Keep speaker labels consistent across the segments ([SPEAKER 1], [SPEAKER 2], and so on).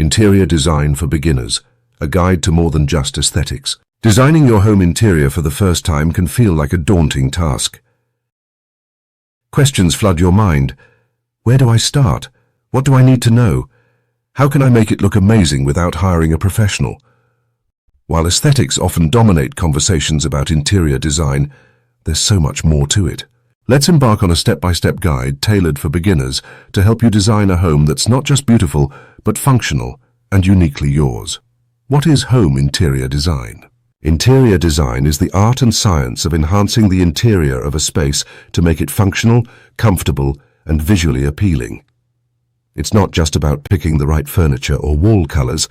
[SPEAKER 1] Interior Design for Beginners, a guide to more than just aesthetics. Designing your home interior for the first time can feel like a daunting task. Questions flood your mind. Where do I start? What do I need to know? How can I make it look amazing without hiring a professional? While aesthetics often dominate conversations about interior design, there's so much more to it. Let's embark on a step-by-step guide tailored for beginners to help you design a home that's not just beautiful, but functional and uniquely yours. What is home interior design? Interior design is the art and science of enhancing the interior of a space to make it functional, comfortable, and visually appealing. It's not just about picking the right furniture or wall colors.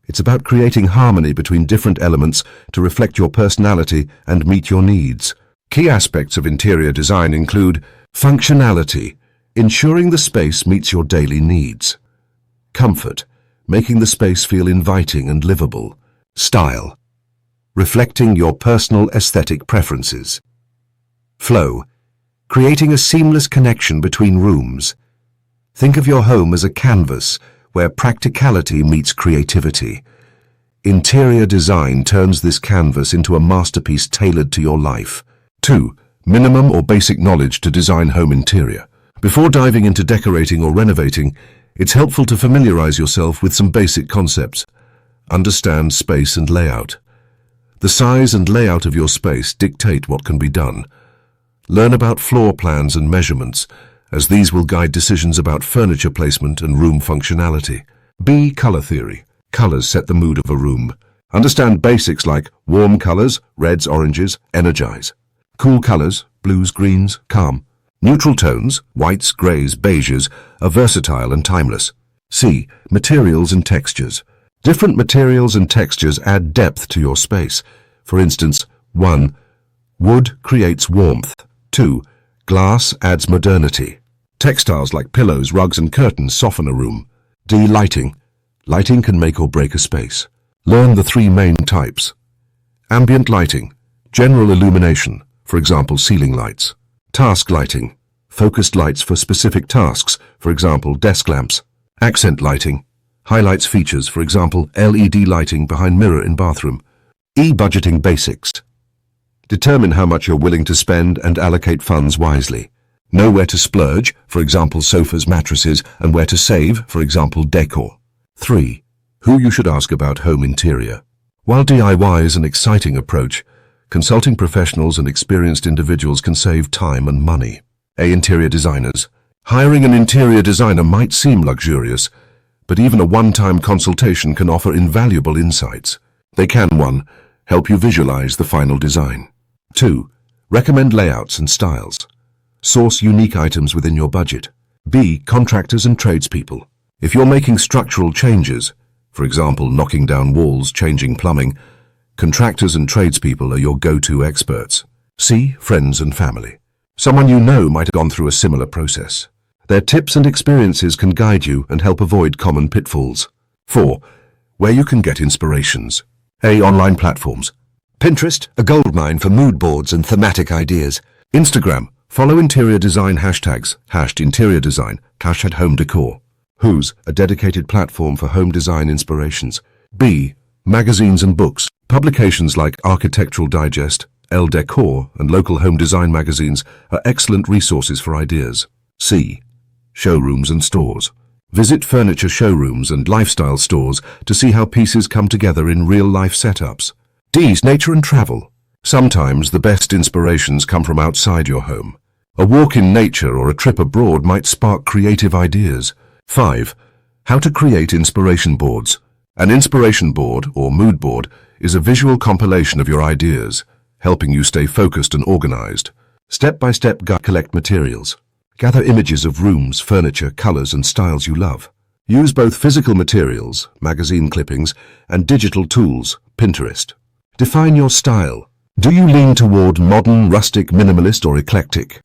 [SPEAKER 1] It's about creating harmony between different elements to reflect your personality and meet your needs. Key aspects of interior design include functionality, ensuring the space meets your daily needs. Comfort, making the space feel inviting and livable. Style, reflecting your personal aesthetic preferences. Flow, creating a seamless connection between rooms. Think of your home as a canvas where practicality meets creativity. Interior design turns this canvas into a masterpiece tailored to your life. 2. Minimum or basic knowledge to design home interior. Before diving into decorating or renovating, it's helpful to familiarize yourself with some basic concepts. Understand space and layout. The size and layout of your space dictate what can be done. Learn about floor plans and measurements, as these will guide decisions about furniture placement and room functionality. B. Color theory. Colors set the mood of a room. Understand basics like warm colors, reds, oranges, energize. Cool colors, blues, greens, calm. Neutral tones, whites, grays, beiges, are versatile and timeless. C. Materials and textures. Different materials and textures add depth to your space. For instance, 1. Wood creates warmth. 2. Glass adds modernity. Textiles like pillows, rugs, and curtains soften a room. D. Lighting. Lighting can make or break a space. Learn the 3 main types. Ambient lighting, general illumination, for example, ceiling lights. Task lighting, focused lights for specific tasks, for example, desk lamps. Accent lighting, highlights features, for example, LED lighting behind mirror in bathroom. E. Budgeting basics. Determine how much you're willing to spend and allocate funds wisely. Know where to splurge, for example, sofas, mattresses, and where to save, for example, decor. 3. Who you should ask about home interior. While DIY is an exciting approach, consulting professionals and experienced individuals can save time and money. A. Interior designers. Hiring an interior designer might seem luxurious, but even a one-time consultation can offer invaluable insights. They can 1. Help you visualize the final design. 2. Recommend layouts and styles. Source unique items within your budget. B. Contractors and tradespeople. If you're making structural changes, for example, knocking down walls, changing plumbing, contractors and tradespeople are your go-to experts. C. Friends and family. Someone you know might have gone through a similar process. Their tips and experiences can guide you and help avoid common pitfalls. 4. Where you can get inspirations. A. Online platforms. Pinterest, a goldmine for mood boards and thematic ideas. Instagram, follow interior design hashtags, #interior design, #home decor. Who's, a dedicated platform for home design inspirations. B. Magazines and books. Publications like Architectural Digest, Elle Decor, and local home design magazines are excellent resources for ideas. C. Showrooms and stores. Visit furniture showrooms and lifestyle stores to see how pieces come together in real-life setups. D. Nature and travel. Sometimes the best inspirations come from outside your home. A walk in nature or a trip abroad might spark creative ideas. 5. How to create inspiration boards. An inspiration board, or mood board, is a visual compilation of your ideas, helping you stay focused and organized. Step-by-step guide. Collect materials. Gather images of rooms, furniture, colors, and styles you love. Use both physical materials, magazine clippings, and digital tools, Pinterest. Define your style. Do you lean toward modern, rustic, minimalist, or eclectic?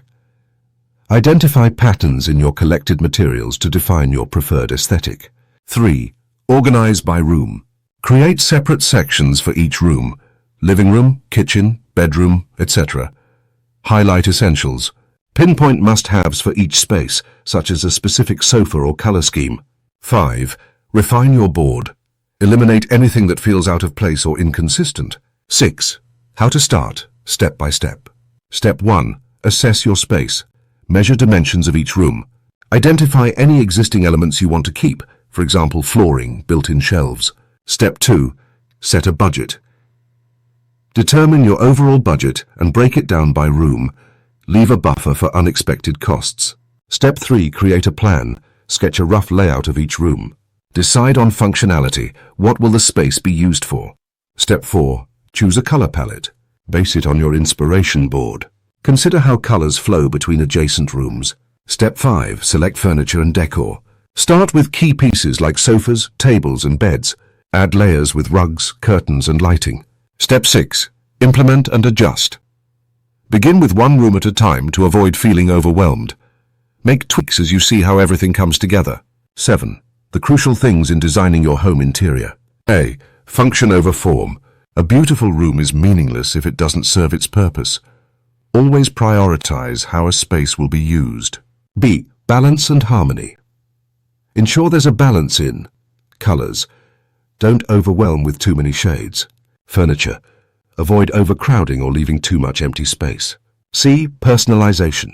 [SPEAKER 1] Identify patterns in your collected materials to define your preferred aesthetic. 3. Organize by room. Create separate sections for each room: living room, kitchen, bedroom, etc. Highlight essentials. Pinpoint must-haves for each space, such as a specific sofa or color scheme. 5. Refine your board. Eliminate anything that feels out of place or inconsistent. 6. How to start, step by step. Step 1. Assess your space. Measure dimensions of each room. Identify any existing elements you want to keep, for example, flooring, built-in shelves. Step 2. Set a budget. Determine your overall budget and break it down by room. Leave a buffer for unexpected costs. Step 3. Create a plan. Sketch a rough layout of each room. Decide on functionality. What will the space be used for? Step 4. Choose a color palette. Base it on your inspiration board. Consider how colors flow between adjacent rooms. Step 5. Select furniture and decor. Start with key pieces like sofas, tables, and beds. Add layers with rugs, curtains, and lighting. Step 6. Implement and adjust. Begin with one room at a time to avoid feeling overwhelmed. Make tweaks as you see how everything comes together. 7. The crucial things in designing your home interior. A. Function over form. A beautiful room is meaningless if it doesn't serve its purpose. Always prioritize how a space will be used. B. Balance and harmony. Ensure there's a balance in colors. Don't overwhelm with too many shades. Furniture. Avoid overcrowding or leaving too much empty space. C. Personalization.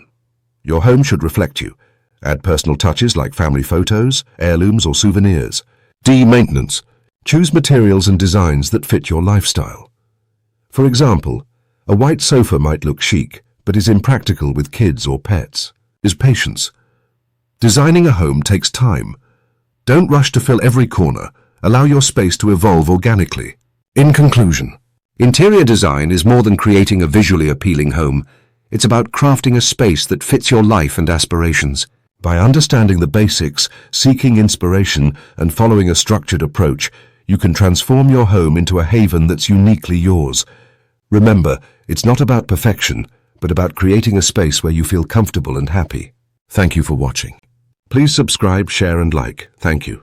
[SPEAKER 1] Your home should reflect you. Add personal touches like family photos, heirlooms, or souvenirs. D. Maintenance. Choose materials and designs that fit your lifestyle. For example, a white sofa might look chic, but is impractical with kids or pets. Is patience. Designing a home takes time. Don't rush to fill every corner. Allow your space to evolve organically. In conclusion, interior design is more than creating a visually appealing home. It's about crafting a space that fits your life and aspirations. By understanding the basics, seeking inspiration, and following a structured approach, you can transform your home into a haven that's uniquely yours. Remember, it's not about perfection, but about creating a space where you feel comfortable and happy. Thank you for watching. Please subscribe, share, and like. Thank you.